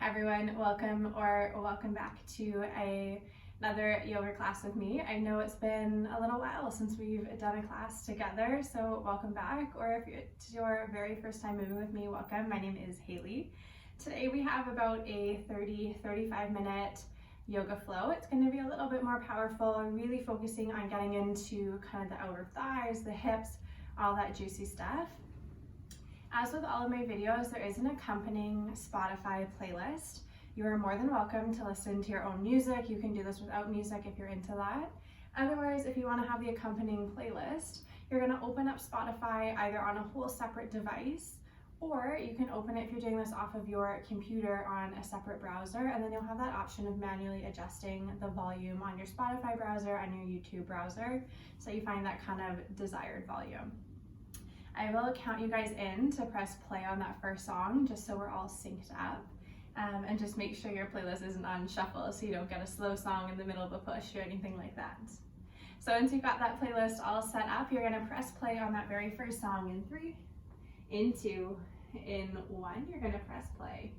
Everyone, welcome back to another yoga class with me. I know it's been a little while since we've done a class together, so welcome back. Or if it's your very first time moving with me, welcome. My name is Haley. Today we have about a 30-35 minute yoga flow. It's going to be a little bit more powerful, really focusing on getting into kind of the outer thighs, the hips, all that juicy stuff. As with all of my videos, there is an accompanying Spotify playlist. You are more than welcome to listen to your own music. You can do this without music if you're into that. Otherwise, if you want to have the accompanying playlist, you're going to open up Spotify either on a whole separate device, or you can open it if you're doing this off of your computer on a separate browser, and then you'll have that option of manually adjusting the volume on your Spotify browser and your YouTube browser, so you find that kind of desired volume. I will count you guys in to press play on that first song, just so we're all synced up. And just make sure your playlist isn't on shuffle so you don't get a slow song in the middle of a push or anything like that. So once you've got that playlist all set up, you're gonna press play on that very first song in 3, in 2, in 1. You're gonna press play.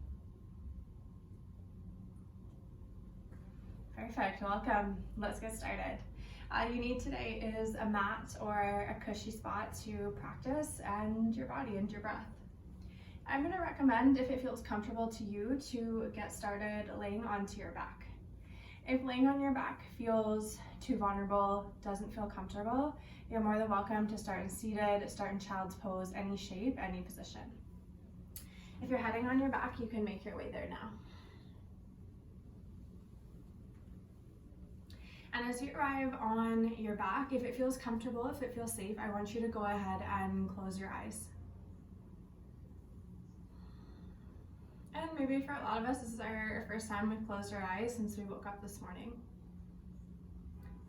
Perfect, welcome. Let's get started. All you need today is a mat or a cushy spot to practice and your body and your breath. I'm going to recommend, if it feels comfortable to you, to get started laying onto your back. If laying on your back feels too vulnerable, doesn't feel comfortable, you're more than welcome to start in seated, start in child's pose, any shape, any position. If you're heading on your back, you can make your way there now. And as you arrive on your back, if it feels comfortable, if it feels safe, I want you to go ahead and close your eyes. And maybe for a lot of us, this is our first time we've closed our eyes since we woke up this morning.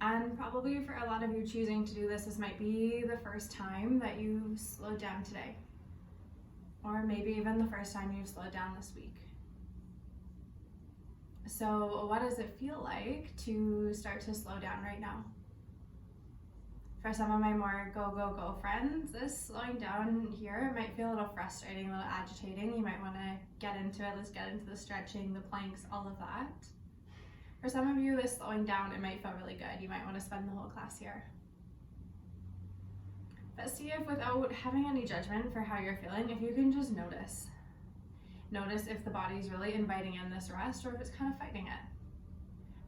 And probably for a lot of you choosing to do this might be the first time that you've slowed down today. Or maybe even the first time you've slowed down this week. So what does it feel like to start to slow down right now? For some of my more go friends, this slowing down here might feel a little frustrating, a little agitating. You might want to get into it. Let's get into the stretching, the planks, all of that. For some of you, this slowing down, it might feel really good. You might want to spend the whole class here. But see if, without having any judgment for how you're feeling, if you can just notice. Notice if the body's really inviting in this rest or if it's kind of fighting it.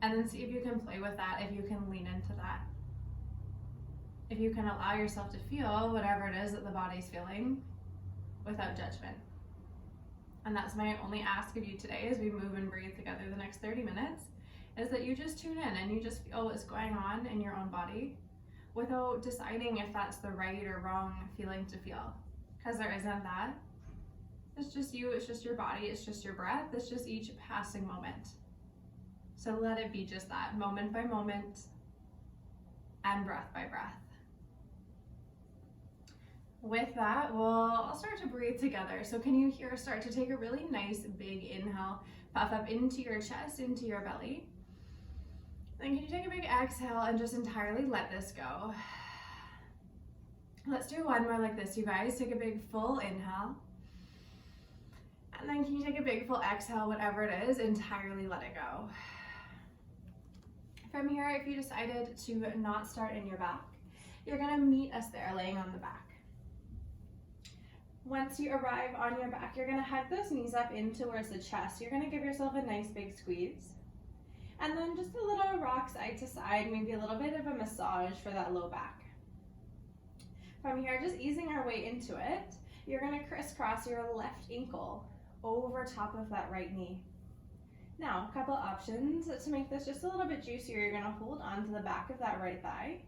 And then see if you can play with that, if you can lean into that. If you can allow yourself to feel whatever it is that the body's feeling without judgment. And that's my only ask of you today as we move and breathe together the next 30 minutes, is that you just tune in and you just feel what's going on in your own body without deciding if that's the right or wrong feeling to feel. Because there isn't that. It's just you, it's just your body, it's just your breath, it's just each passing moment. So let it be just that, moment by moment and breath by breath. With that, we'll all start to breathe together. So can you here start to take a really nice big inhale, puff up into your chest, into your belly. Then can you take a big exhale and just entirely let this go. Let's do one more like this, you guys. Take a big full inhale. And then can you take a big full exhale, whatever it is, entirely let it go. From here, if you decided to not start in your back, you're gonna meet us there, laying on the back. Once you arrive on your back, you're gonna hug those knees up in towards the chest. You're gonna give yourself a nice big squeeze. And then just a little rock side to side, maybe a little bit of a massage for that low back. From here, just easing our way into it, you're gonna crisscross your left ankle over top of that right knee. Now, a couple options to make this just a little bit juicier. You're gonna hold on to the back of that right thigh,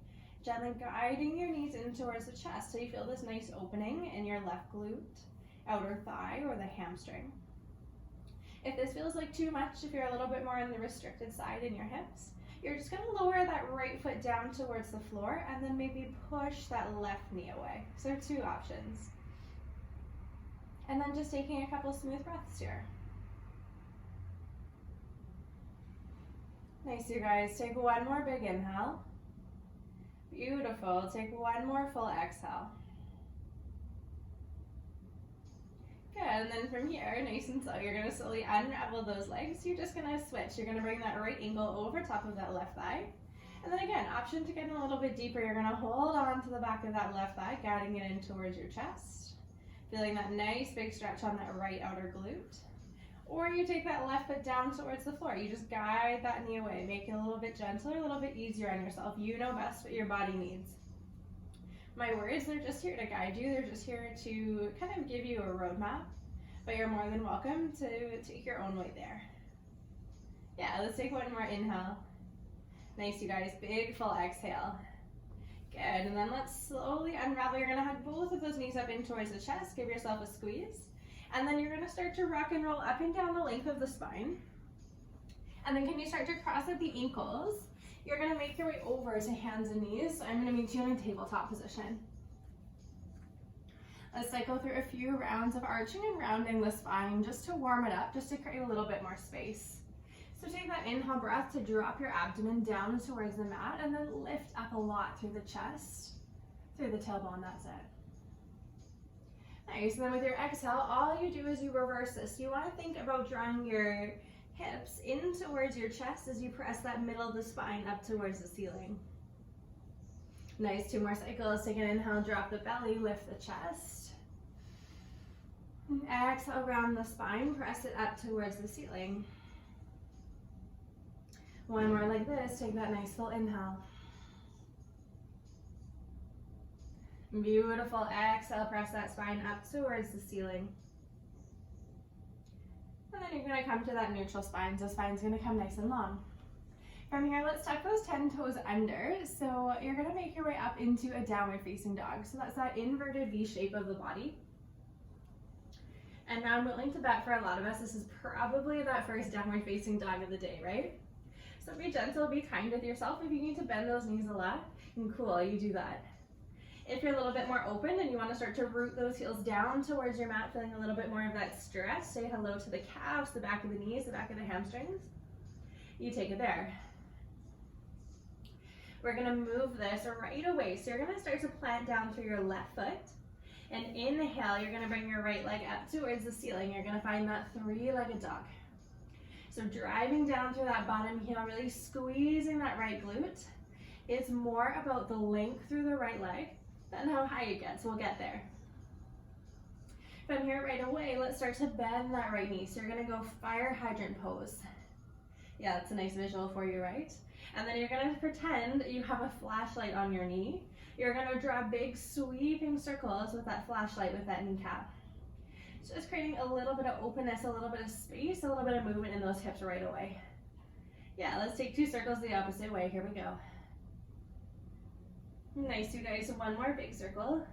gently guiding your knees in towards the chest so you feel this nice opening in your left glute, outer thigh, or the hamstring. If this feels like too much, if you're a little bit more on the restricted side in your hips, you're just gonna lower that right foot down towards the floor and then maybe push that left knee away. So 2 options. And then just taking a couple smooth breaths here. Nice, you guys. Take one more big inhale. Beautiful. Take one more full exhale. Good, and then from here, nice and slow, you're gonna slowly unravel those legs. You're just gonna switch. You're gonna bring that right ankle over top of that left thigh. And then again, option to get in a little bit deeper. You're gonna hold on to the back of that left thigh, guiding it in towards your chest. Feeling that nice big stretch on that right outer glute. Or you take that left foot down towards the floor. You just guide that knee away. Make it a little bit gentler, a little bit easier on yourself. You know best what your body needs. My words, they're just here to guide you. They're just here to kind of give you a roadmap, but you're more than welcome to take your own way there. Yeah, let's take one more inhale. Nice, you guys, big full exhale. Good, and then let's slowly unravel. You're gonna hug both of those knees up in towards the chest. Give yourself a squeeze. And then you're gonna start to rock and roll up and down the length of the spine. And then can you start to cross at the ankles? You're gonna make your way over to hands and knees. So I'm gonna meet you in a tabletop position. Let's cycle through a few rounds of arching and rounding the spine just to warm it up, just to create a little bit more space. So take that inhale breath to drop your abdomen down towards the mat and then lift up a lot through the chest, through the tailbone, that's it. Nice, and then with your exhale, all you do is you reverse this. You wanna think about drawing your hips in towards your chest as you press that middle of the spine up towards the ceiling. Nice, 2 more cycles. Take an inhale, drop the belly, lift the chest. And exhale, round the spine, press it up towards the ceiling. One more like this, take that nice full inhale. Beautiful, exhale, press that spine up towards the ceiling. And then you're gonna come to that neutral spine, so spine's gonna come nice and long. From here, let's tuck those 10 toes under. So you're gonna make your way up into a downward facing dog. So that's that inverted V shape of the body. And now I'm willing to bet for a lot of us, this is probably that first downward facing dog of the day, right? So be gentle, be kind with yourself. If you need to bend those knees a lot, and cool, you do that. If you're a little bit more open and you want to start to root those heels down towards your mat, feeling a little bit more of that stretch, say hello to the calves, the back of the knees, the back of the hamstrings, you take it there. We're gonna move this right away. So you're gonna start to plant down through your left foot. And inhale, you're gonna bring your right leg up towards the ceiling. You're gonna find that 3-legged dog. So driving down through that bottom heel, really squeezing that right glute. It's more about the length through the right leg than how high it gets. We'll get there. From here right away, let's start to bend that right knee. So you're gonna go fire hydrant pose. Yeah, that's a nice visual for you, right? And then you're gonna pretend you have a flashlight on your knee. You're gonna draw big sweeping circles with that flashlight, with that kneecap. So just creating a little bit of openness, a little bit of space, a little bit of movement in those hips right away. Yeah, let's take 2 circles the opposite way. Here we go. Nice, you guys, one more big circle.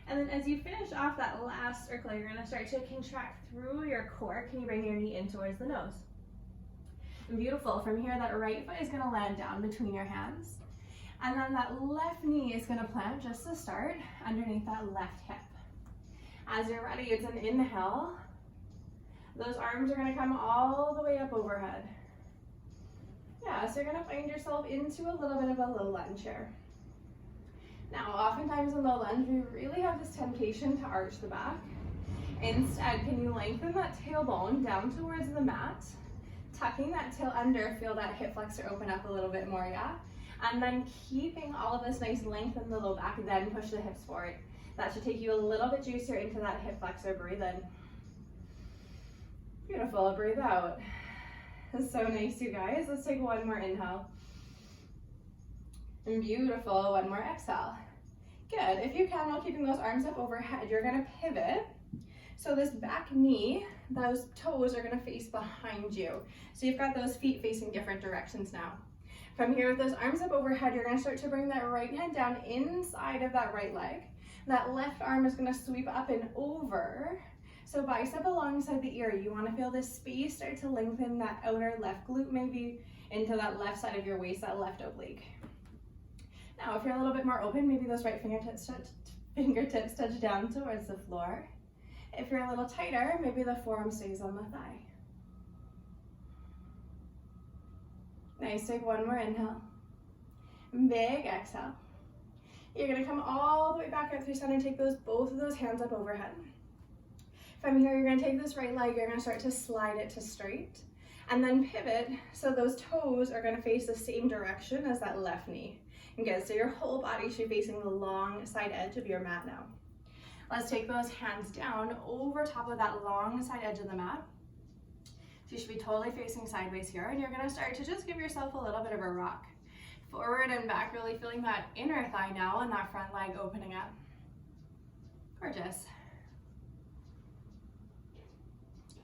And then as you finish off that last circle, you're gonna start to contract through your core. Can you bring your knee in towards the nose? Beautiful. From here, that right foot is gonna land down between your hands. And then that left knee is gonna plant just to start underneath that left hip. As you're ready, it's an inhale. Those arms are gonna come all the way up overhead. Yeah, so you're gonna find yourself into a little bit of a low lunge here. Now, oftentimes in low lunge, we really have this temptation to arch the back. Instead, can you lengthen that tailbone down towards the mat, tucking that tail under, feel that hip flexor open up a little bit more, yeah? And then keeping all of this nice length in the low back, then push the hips forward. That should take you a little bit juicier into that hip flexor. Breathe in. Beautiful, breathe out. So nice, you guys. Let's take one more inhale. And beautiful, one more exhale. Good, if you can, while keeping those arms up overhead, you're gonna pivot. So this back knee, those toes are gonna face behind you. So you've got those feet facing different directions now. From here, with those arms up overhead, you're gonna start to bring that right hand down inside of that right leg. That left arm is gonna sweep up and over. So bicep alongside the ear. You wanna feel this space start to lengthen that outer left glute, maybe into that left side of your waist, that left oblique. Now, if you're a little bit more open, maybe those right fingertips touch down towards the floor. If you're a little tighter, maybe the forearm stays on the thigh. Nice, take one more inhale. Big exhale. You're gonna come all the way back up through center, take both of those hands up overhead. From here, you're gonna take this right leg, you're gonna start to slide it to straight, and then pivot so those toes are gonna face the same direction as that left knee. And good, so your whole body should be facing the long side edge of your mat now. Let's take those hands down over top of that long side edge of the mat. So you should be totally facing sideways here, and you're gonna start to just give yourself a little bit of a rock. Forward and back, really feeling that inner thigh now and that front leg opening up. Gorgeous.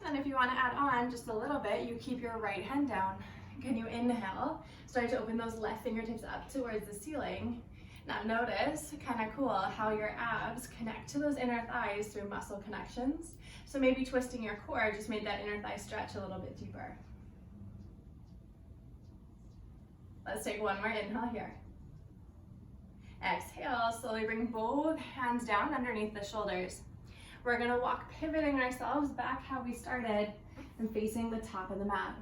And if you want to add on just a little bit, you keep your right hand down. Can you inhale? Start to open those left fingertips up towards the ceiling. Now notice, kind of cool, how your abs connect to those inner thighs through muscle connections. So maybe twisting your core just made that inner thigh stretch a little bit deeper. Let's take one more inhale here. Exhale, slowly bring both hands down underneath the shoulders. We're gonna walk pivoting ourselves back how we started and facing the top of the mat.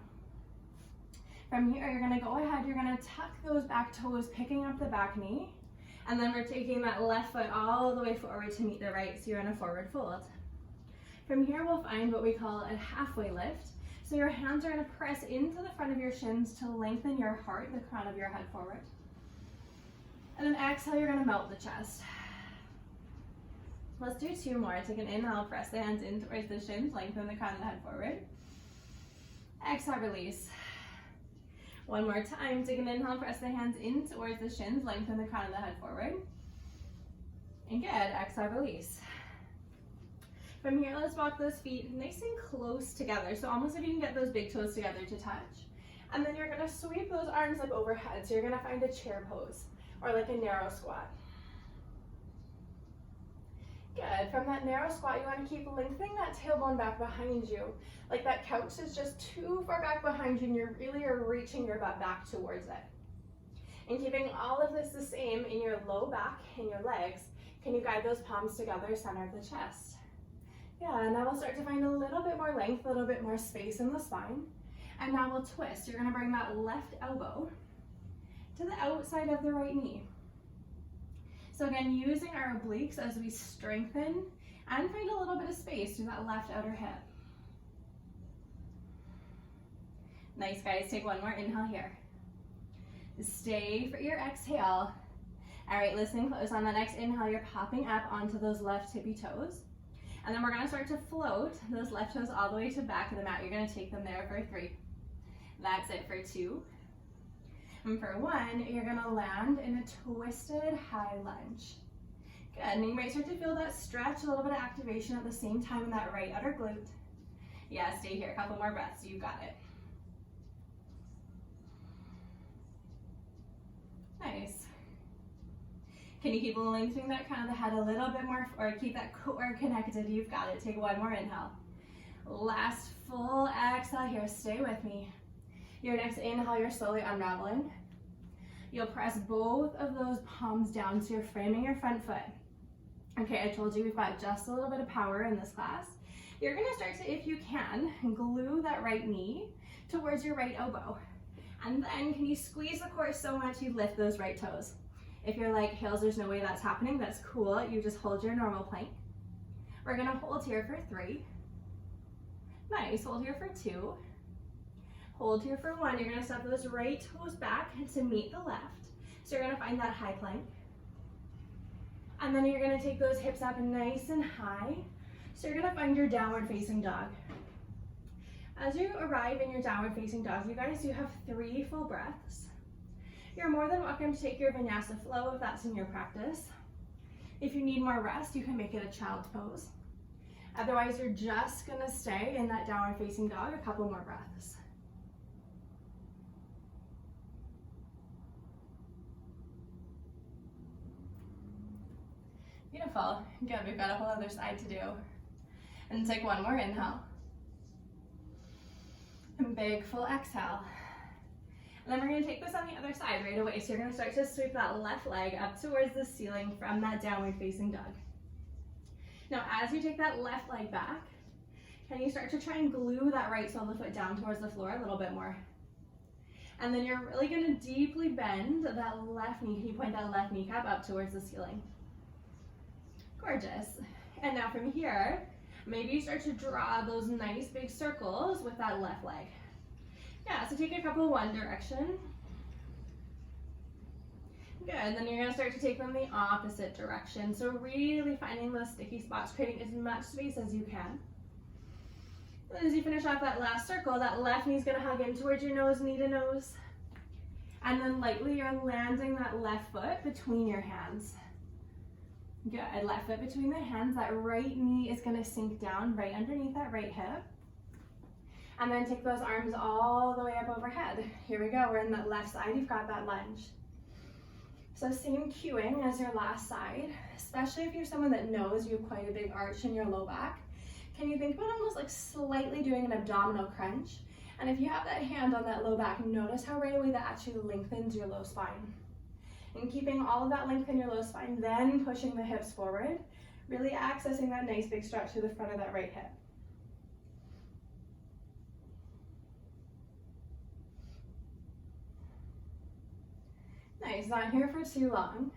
From here, you're gonna go ahead, you're gonna tuck those back toes, picking up the back knee, and then we're taking that left foot all the way forward to meet the right, so you're in a forward fold. From here, we'll find what we call a halfway lift. So your hands are gonna press into the front of your shins to lengthen your heart, the crown of your head forward. And then exhale, you're gonna melt the chest. Let's do two more. Take an inhale, press the hands in towards the shins, lengthen the crown of the head forward. Exhale, release. One more time, take an inhale, press the hands in towards the shins, lengthen the crown of the head forward. And good, exhale, release. From here, let's walk those feet nice and close together. So almost if you can get those big toes together to touch. And then you're gonna sweep those arms up overhead. So you're gonna find a chair pose or like a narrow squat. Good, from that narrow squat, you wanna keep lengthening that tailbone back behind you. Like that couch is just too far back behind you and you really are reaching your butt back towards it. And keeping all of this the same in your low back and your legs, can you guide those palms together, center of the chest? Yeah, and now we'll start to find a little bit more length, a little bit more space in the spine. And now we'll twist. You're gonna bring that left elbow to the outside of the right knee. So again, using our obliques as we strengthen and find a little bit of space through that left outer hip. Nice, guys, take one more inhale here. Stay for your exhale. All right, listen close. On the next inhale, you're popping up onto those left tippy toes. And then we're gonna start to float those left toes all the way to the back of the mat. You're gonna take them there for 3. That's it for 2. And for 1, you're gonna land in a twisted high lunge. Good, and you might start to feel that stretch, a little bit of activation at the same time in that right outer glute. Yeah, stay here, a couple more breaths, you got it. Nice. Can you keep lengthening that crown of the head a little bit more, or keep that core connected? You've got it. Take one more inhale. Last full exhale here. Stay with me. Your next inhale, you're slowly unraveling. You'll press both of those palms down, so you're framing your front foot. Okay, I told you we've got just a little bit of power in this class. You're gonna start to, if you can, glue that right knee towards your right elbow. And then can you squeeze the core so much you lift those right toes? If you're like, Hales, there's no way that's happening, that's cool. You just hold your normal plank. We're gonna hold here for 3. Nice, hold here for 2. Hold here for 1. You're gonna step those right toes back to meet the left. So you're gonna find that high plank. And then you're gonna take those hips up nice and high. So you're gonna find your downward facing dog. As you arrive in your downward facing dog, you guys do have 3 full breaths. You're more than welcome to take your vinyasa flow if that's in your practice. If you need more rest, you can make it a child's pose. Otherwise, you're just gonna stay in that downward facing dog a couple more breaths. Beautiful, good, we've got a whole other side to do. And take one more inhale. And big full exhale. And then we're gonna take this on the other side right away. So you're gonna start to sweep that left leg up towards the ceiling from that downward facing dog. Now, as you take that left leg back, can you start to try and glue that right sole of the foot down towards the floor a little bit more? And then you're really gonna deeply bend that left knee. Can you point that left kneecap up towards the ceiling? Gorgeous. And now from here, Maybe you start to draw those nice big circles with that left leg. Yeah, so take a couple one direction. Good, then you're gonna start to take them the opposite direction. So really finding those sticky spots, creating as much space as you can. And as you finish off that last circle, that left knee's gonna hug in towards your nose, knee to nose. And then lightly you're landing that left foot between your hands. Good, left foot between the hands. That right knee is gonna sink down right underneath that right hip. And then take those arms all the way up overhead. Here we go, we're in that left side, you've got that lunge. So same cueing as your last side, especially if you're someone that knows you have quite a big arch in your low back. Can you think about almost like slightly doing an abdominal crunch? And if you have that hand on that low back, notice how right away that actually lengthens your low spine. And keeping all of that length in your low spine, then pushing the hips forward, really accessing that nice big stretch to the front of that right hip. Nice, not here for too long.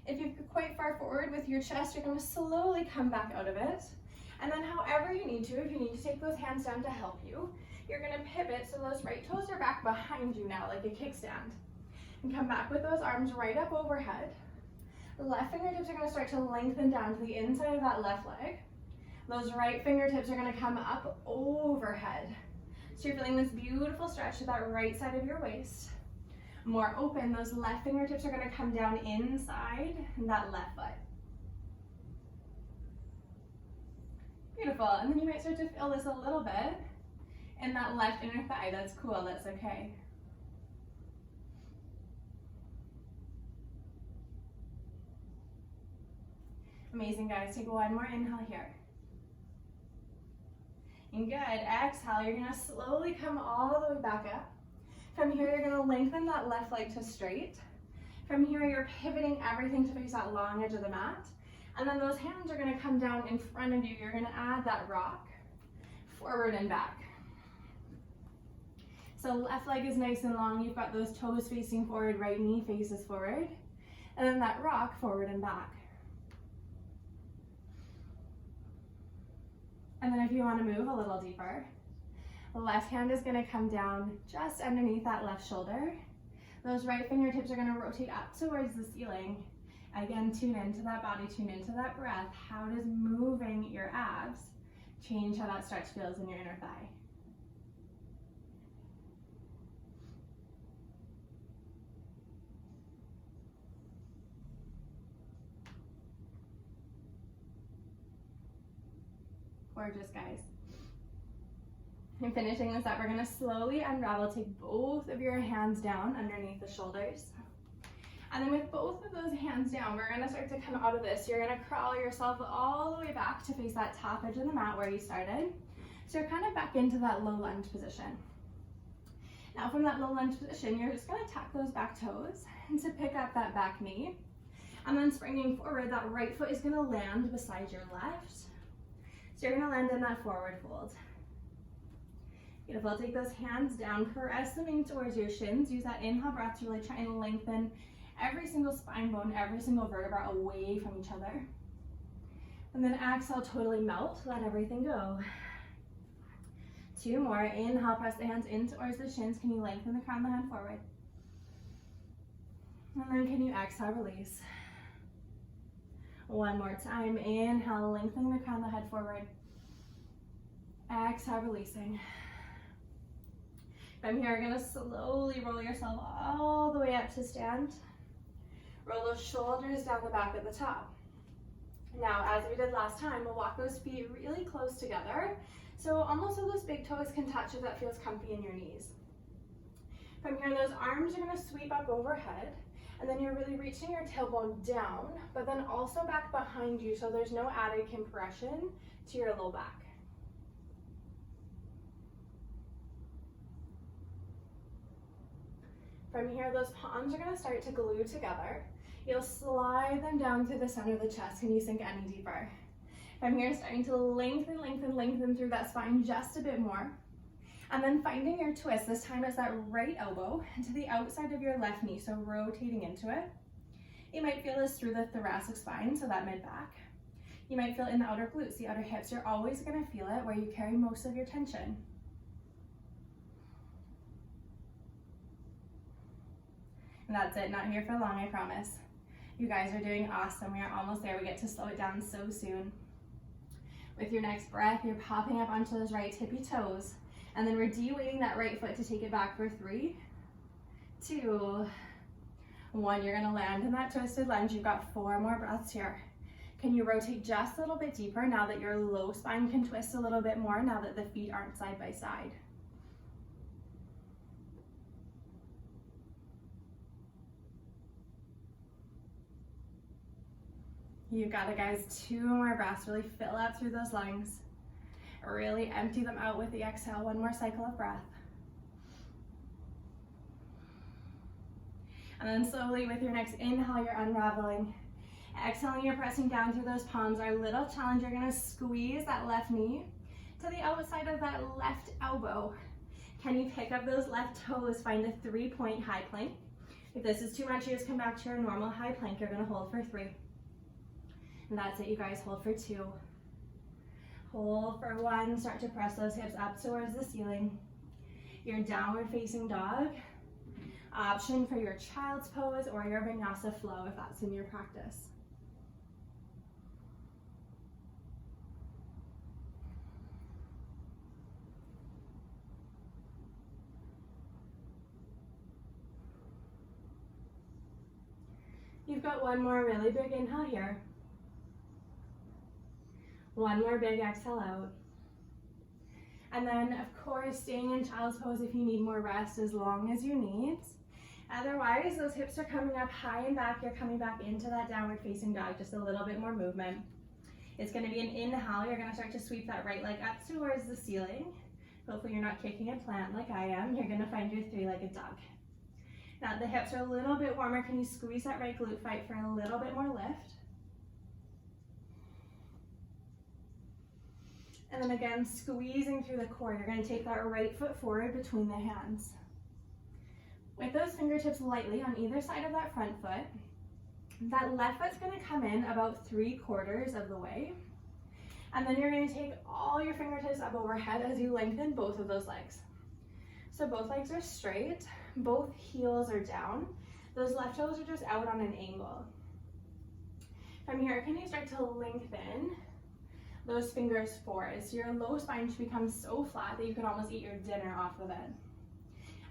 If you're quite far forward with your chest, you're going to slowly come back out of it. And then however you need to, if you need to take those hands down to help you, you're going to pivot so those right toes are back behind you now, like a kickstand. And come back with those arms right up overhead. The left fingertips are going to start to lengthen down to the inside of that left leg. Those right fingertips are going to come up overhead. So you're feeling this beautiful stretch to that right side of your waist. More open, those left fingertips are going to come down inside that left foot. Beautiful, and then you might start to feel this a little bit in that left inner thigh. That's cool, that's okay. Amazing, guys. Take one more inhale here. And good, exhale, you're gonna slowly come all the way back up. From here, you're gonna lengthen that left leg to straight. From here, you're pivoting everything to face that long edge of the mat. And then those hands are gonna come down in front of you. You're gonna add that rock, forward and back. So left leg is nice and long. You've got those toes facing forward, right knee faces forward. And then that rock, forward and back. And then if you want to move a little deeper, the left hand is going to come down just underneath that left shoulder. Those right fingertips are going to rotate up towards the ceiling. Again, tune into that body, tune into that breath. How does moving your abs change how that stretch feels in your inner thigh? Gorgeous, guys. And finishing this up, we're gonna slowly unravel, take both of your hands down underneath the shoulders. And then with both of those hands down, we're gonna start to come out of this. You're gonna crawl yourself all the way back to face that top edge of the mat where you started. So you're kind of back into that low lunge position. Now from that low lunge position, you're just gonna tuck those back toes and to pick up that back knee. And then springing forward, that right foot is gonna land beside your left. So you're gonna land in that forward fold. Beautiful, take those hands down, press them in towards your shins. Use that inhale breath to really try and lengthen every single spine bone, every single vertebra away from each other. And then exhale, totally melt, let everything go. Two more, inhale, press the hands in towards the shins. Can you lengthen the crown of the head forward? And then can you exhale, release. One more time, inhale, lengthening the crown of the head forward. Exhale, releasing. From here, you're gonna slowly roll yourself all the way up to stand. Roll those shoulders down the back at the top. Now, as we did last time, we'll walk those feet really close together. So almost so those big toes can touch if that feels comfy in your knees. From here, those arms are gonna sweep up overhead. And then you're really reaching your tailbone down, but then also back behind you so there's no added compression to your low back. From here, those palms are gonna start to glue together. You'll slide them down through the center of the chest. Can you sink any deeper? From here, starting to lengthen, lengthen, lengthen through that spine just a bit more. And then finding your twist, this time it's that right elbow to the outside of your left knee, so rotating into it. You might feel this through the thoracic spine, so that mid-back. You might feel it in the outer glutes, the outer hips. You're always going to feel it where you carry most of your tension. And that's it, not here for long, I promise. You guys are doing awesome. We are almost there. We get to slow it down so soon. With your next breath, you're popping up onto those right tippy toes. And then we're de-weighting that right foot to take it back for 3, 2, 1. You're gonna land in that twisted lunge. You've got 4 more breaths here. Can you rotate just a little bit deeper now that your low spine can twist a little bit more, now that the feet aren't side by side? You got it, guys. 2 more breaths. Really fill up through those lungs. Really empty them out with the exhale. 1 more cycle of breath. And then slowly with your next inhale, you're unraveling. Exhaling, you're pressing down through those palms. Our little challenge, you're gonna squeeze that left knee to the outside of that left elbow. Can you pick up those left toes? Find a 3-point high plank. If this is too much, you just come back to your normal high plank. You're gonna hold for 3. And that's it, you guys. Hold for 2. Hold for 1. Start to press those hips up towards the ceiling. Your downward facing dog. Option for your child's pose or your vinyasa flow if that's in your practice. You've got 1 more really big inhale here. 1 more big exhale out. And then, of course, staying in child's pose if you need more rest, as long as you need. Otherwise, those hips are coming up high and back. You're coming back into that downward facing dog, just a little bit more movement. It's going to be an inhale. You're going to start to sweep that right leg up towards the ceiling. Hopefully you're not kicking a plant like I am. You're going to find your 3-legged dog. Now the hips are a little bit warmer. Can you squeeze that right glute, fight for a little bit more lift? And then again, squeezing through the core. You're going to take that right foot forward between the hands. With those fingertips lightly on either side of that front foot, that left foot's going to come in about 3/4 of the way. And then you're going to take all your fingertips up overhead as you lengthen both of those legs. So both legs are straight, both heels are down. Those left toes are just out on an angle. From here, can you start to lengthen those fingers forward? So your low spine should become so flat that you could almost eat your dinner off of it.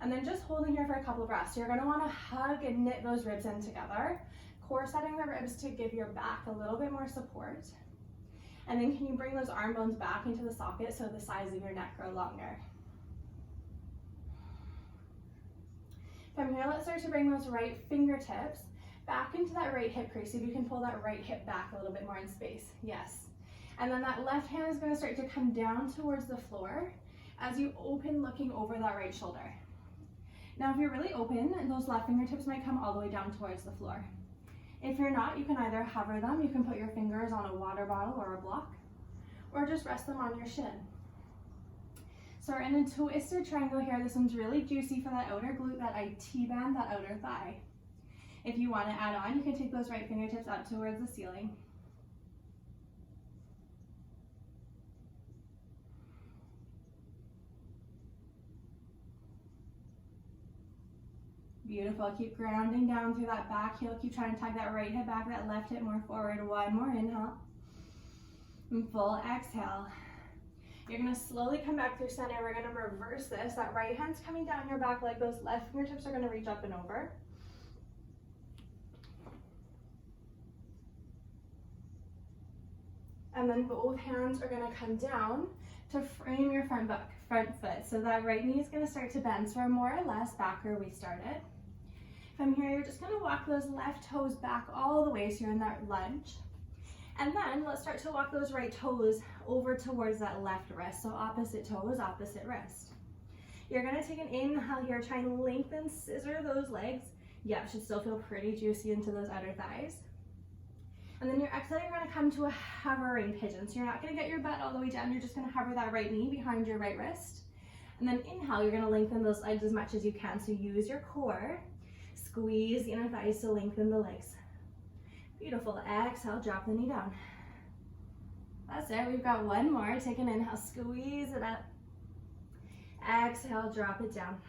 And then just holding here for a couple breaths. So you're gonna wanna hug and knit those ribs in together. Core setting the ribs to give your back a little bit more support. And then can you bring those arm bones back into the socket so the sides of your neck grow longer? From here, let's start to bring those right fingertips back into that right hip crease. If you can pull that right hip back a little bit more in space. Yes. And then that left hand is going to start to come down towards the floor as you open, looking over that right shoulder. Now, if you're really open, those left fingertips might come all the way down towards the floor. If you're not, you can either hover them, you can put your fingers on a water bottle or a block, or just rest them on your shin. So we're in a twisted triangle here. This one's really juicy for that outer glute, that IT band, that outer thigh. If you want to add on, you can take those right fingertips up towards the ceiling. Beautiful. Keep grounding down through that back heel. Keep trying to tug that right hip back, that left hip more forward. 1 more inhale. And full exhale. You're going to slowly come back through center. We're going to reverse this. That right hand's coming down your back leg. Those left fingertips are going to reach up and over. And then both hands are going to come down to frame your front foot. So that right knee is going to start to bend. So we're more or less back where we started. From here, you're just going to walk those left toes back all the way so you're in that lunge. And then let's start to walk those right toes over towards that left wrist. So opposite toes, opposite wrist. You're going to take an inhale here, try and lengthen, scissor those legs. Yep, should still feel pretty juicy into those outer thighs. And then your exhale, you're going to come to a hovering pigeon. So you're not going to get your butt all the way down. You're just going to hover that right knee behind your right wrist. And then inhale, you're going to lengthen those legs as much as you can. So use your core. Squeeze the inner thighs to lengthen the legs. Beautiful. Exhale, drop the knee down. That's it. We've got one more. Take an inhale, squeeze it up. Exhale, drop it down.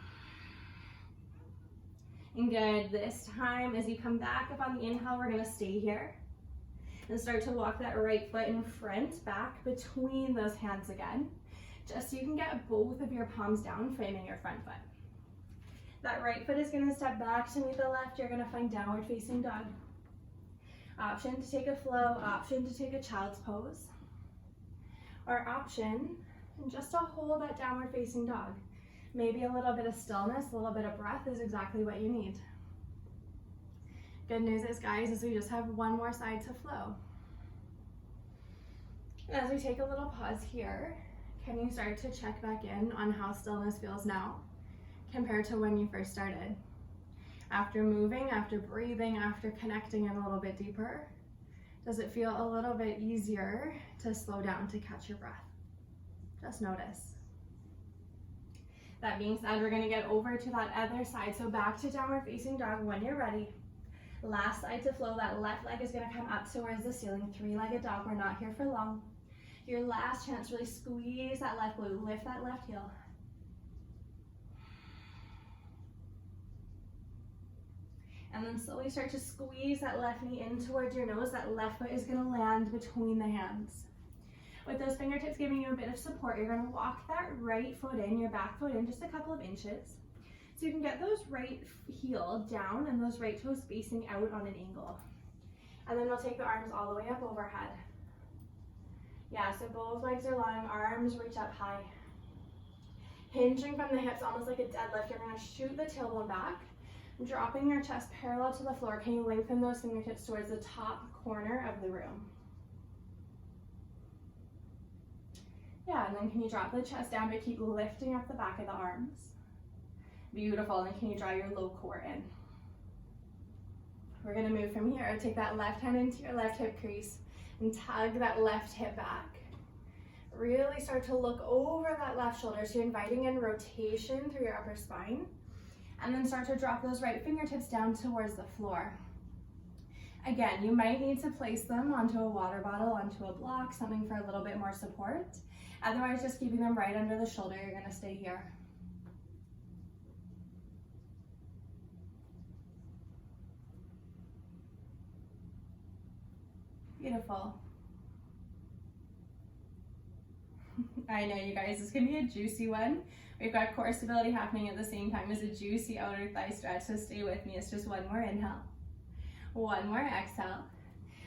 And good. This time, as you come back up on the inhale, we're going to stay here and start to walk that right foot in front, back between those hands again, just so you can get both of your palms down, framing your front foot. That right foot is going to step back to meet the left. You're going to find downward facing dog. Option to take a flow, option to take a child's pose, or option just to hold that downward facing dog. Maybe a little bit of stillness, a little bit of breath is exactly what you need. Good news is, guys, is we just have one more side to flow. As we take a little pause here, can you start to check back in on how stillness feels now compared to when you first started? After moving, after breathing, after connecting in a little bit deeper, does it feel a little bit easier to slow down, to catch your breath? Just notice. That being said, we're going to get over to that other side. So back to downward facing dog when you're ready. Last side to flow. That left leg is going to come up towards the ceiling. Three-legged dog. We're not here for long. Your last chance, really squeeze that left glute. Lift that left heel. And then slowly start to squeeze that left knee in towards your nose. That left foot is going to land between the hands. With those fingertips giving you a bit of support, you're going to walk that right foot in, your back foot in just a couple of inches. So you can get those right heel down and those right toes facing out on an angle. And then we'll take the arms all the way up overhead. Yeah, so both legs are long, arms reach up high. Hinging from the hips, almost like a deadlift, you're going to shoot the tailbone back, dropping your chest parallel to the floor. Can you lengthen those fingertips towards the top corner of the room? Yeah, and then can you drop the chest down but keep lifting up the back of the arms? Beautiful, and then can you draw your low core in? We're gonna move from here. Take that left hand into your left hip crease and tug that left hip back. Really start to look over that left shoulder, so you're inviting in rotation through your upper spine. And then start to drop those right fingertips down towards the floor. Again, you might need to place them onto a water bottle, onto a block, something for a little bit more support. Otherwise, just keeping them right under the shoulder, you're gonna stay here. Beautiful. I know, you guys, this is gonna be a juicy one. We've got core stability happening at the same time as a juicy outer thigh stretch, so stay with me. It's just one more inhale, one more exhale.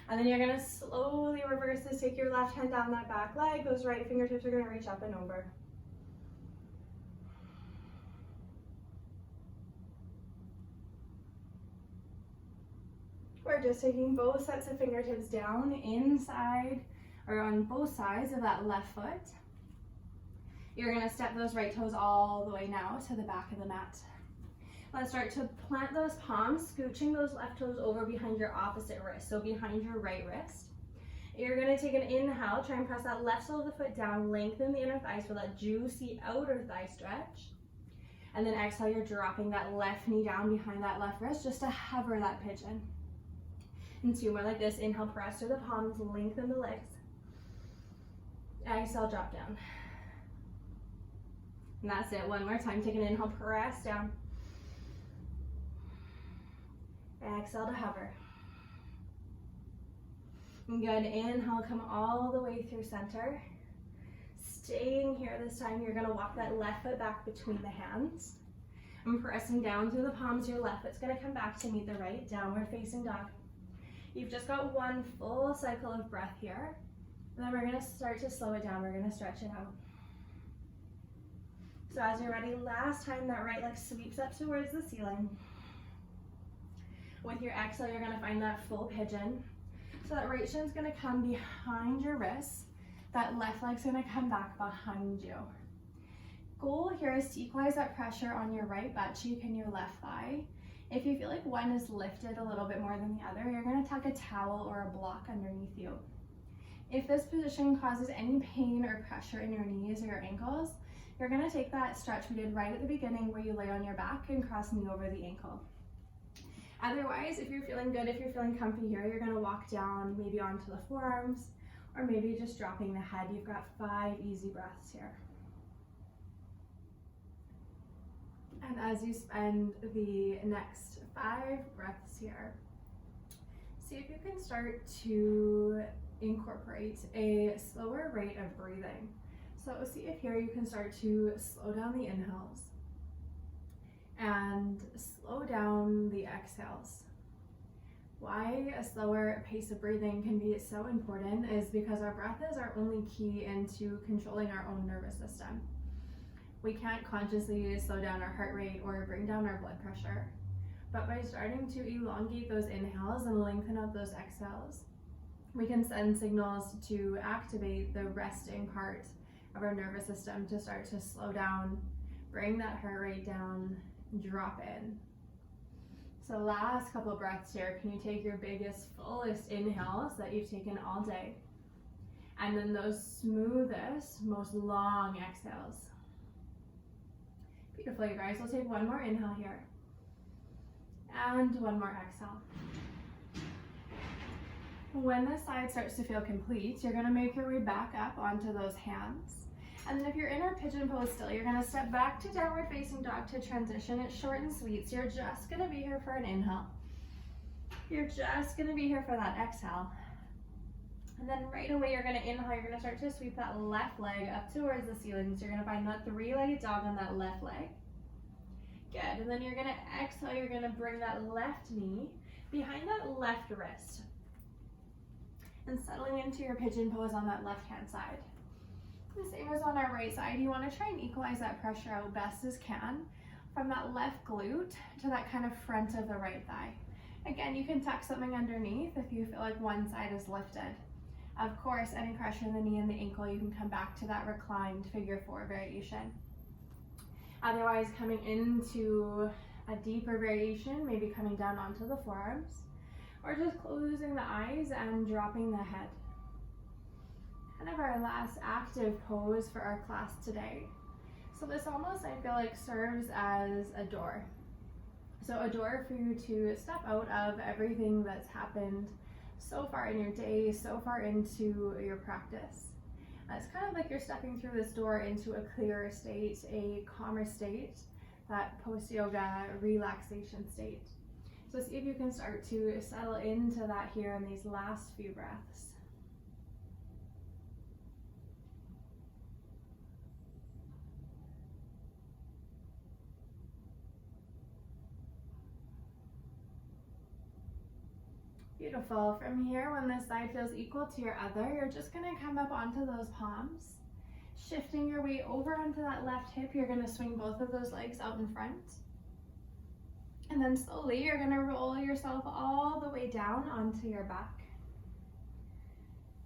And then you're gonna slowly reverse this. Take your left hand down that back leg. Those right fingertips are gonna reach up and over. We're just taking both sets of fingertips down inside or on both sides of that left foot. You're gonna step those right toes all the way now to the back of the mat. Let's start to plant those palms, scooching those left toes over behind your opposite wrist, so behind your right wrist. You're gonna take an inhale, try and press that left sole of the foot down, lengthen the inner thighs for that juicy outer thigh stretch. And then exhale, you're dropping that left knee down behind that left wrist just to hover that pigeon. And two more like this. Inhale, press through the palms, lengthen the legs. Exhale, drop down. And that's it. One more time. Take an inhale, press down. Exhale to hover. Good. Inhale, come all the way through center. Staying here this time, you're going to walk that left foot back between the hands. And pressing down through the palms, your left foot's going to come back to meet the right, downward facing dog. You've just got one full cycle of breath here. And then we're going to start to slow it down. We're going to stretch it out. So as you're ready, last time that right leg sweeps up towards the ceiling. With your exhale, you're going to find that full pigeon. So that right shin's going to come behind your wrists. That left leg's going to come back behind you. Goal here is to equalize that pressure on your right butt cheek and your left thigh. If you feel like one is lifted a little bit more than the other, you're going to tuck a towel or a block underneath you. If this position causes any pain or pressure in your knees or your ankles, you're going to take that stretch we did right at the beginning where you lay on your back and cross knee over the ankle. Otherwise, if you're feeling good, if you're feeling comfy here, you're going to walk down maybe onto the forearms or maybe just dropping the head. You've got 5 easy breaths here. And as you spend the next 5 breaths here, see if you can start to incorporate a slower rate of breathing. So see if here you can start to slow down the inhales and slow down the exhales. Why a slower pace of breathing can be so important is because our breath is our only key into controlling our own nervous system. We can't consciously slow down our heart rate or bring down our blood pressure, but by starting to elongate those inhales and lengthen out those exhales, we can send signals to activate the resting part of our nervous system to start to slow down, bring that heart rate down, drop in. So last couple of breaths here, can you take your biggest, fullest inhales that you've taken all day, and then those smoothest, most long exhales. Beautiful, you guys. We'll take one more inhale here, and one more exhale. When this side starts to feel complete, you're gonna make your way back up onto those hands. And then if you're in our pigeon pose still, you're gonna step back to downward facing dog to transition. It's short and sweet, so you're just gonna be here for an inhale. You're just gonna be here for that exhale. And then right away, you're gonna inhale, you're gonna start to sweep that left leg up towards the ceiling. So you're gonna find that 3-legged dog on that left leg. Good, and then you're gonna exhale, you're gonna bring that left knee behind that left wrist. And settling into your pigeon pose on that left-hand side. The same as on our right side, you want to try and equalize that pressure out best as can from that left glute to that kind of front of the right thigh. Again, you can tuck something underneath if you feel like one side is lifted. Of course, any pressure in the knee and the ankle, you can come back to that reclined figure 4 variation. Otherwise, coming into a deeper variation, maybe coming down onto the forearms, or just closing the eyes and dropping the head. Kind of our last active pose for our class today. So this almost, I feel like, serves as a door. So a door for you to step out of everything that's happened so far in your day, so far into your practice. It's kind of like you're stepping through this door into a clearer state, a calmer state, that post-yoga relaxation state. So see if you can start to settle into that here in these last few breaths. Beautiful. From here, when this side feels equal to your other, you're just gonna come up onto those palms, shifting your weight over onto that left hip. You're gonna swing both of those legs out in front. And then slowly, you're gonna roll yourself all the way down onto your back.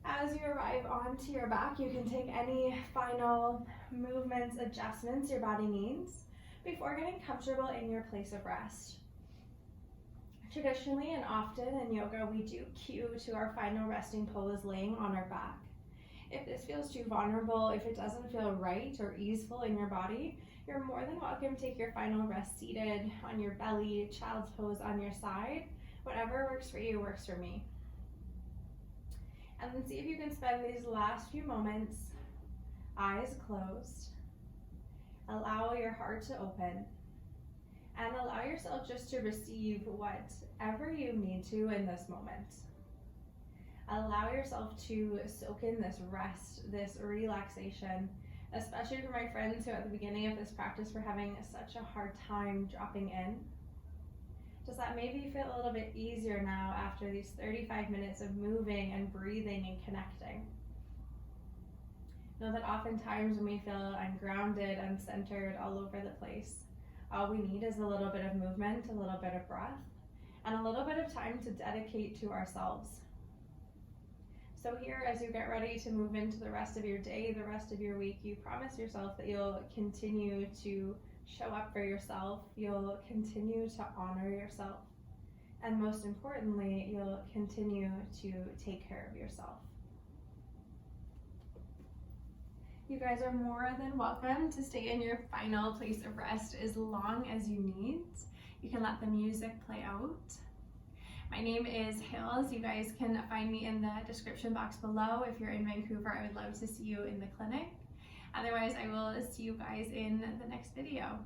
As you arrive onto your back, you can take any final movements, adjustments your body needs before getting comfortable in your place of rest. Traditionally and often in yoga, we do cue to our final resting pose laying on our back. If this feels too vulnerable, if it doesn't feel right or easeful in your body, you're more than welcome to take your final rest seated on your belly, child's pose on your side. Whatever works for you works for me. And then see if you can spend these last few moments, eyes closed. Allow your heart to open. And allow yourself just to receive whatever you need to in this moment. Allow yourself to soak in this rest, this relaxation, especially for my friends who at the beginning of this practice were having such a hard time dropping in. Does that maybe feel a little bit easier now after these 35 minutes of moving and breathing and connecting? Know that oftentimes when we feel ungrounded, uncentered, all over the place, all we need is a little bit of movement, a little bit of breath, and a little bit of time to dedicate to ourselves. So here, as you get ready to move into the rest of your day, the rest of your week, you promise yourself that you'll continue to show up for yourself, you'll continue to honor yourself, and most importantly, you'll continue to take care of yourself. You guys are more than welcome to stay in your final place of rest as long as you need. You can let the music play out. My name is Hills. You guys can find me in the description box below. If you're in Vancouver, I would love to see you in the clinic. Otherwise, I will see you guys in the next video.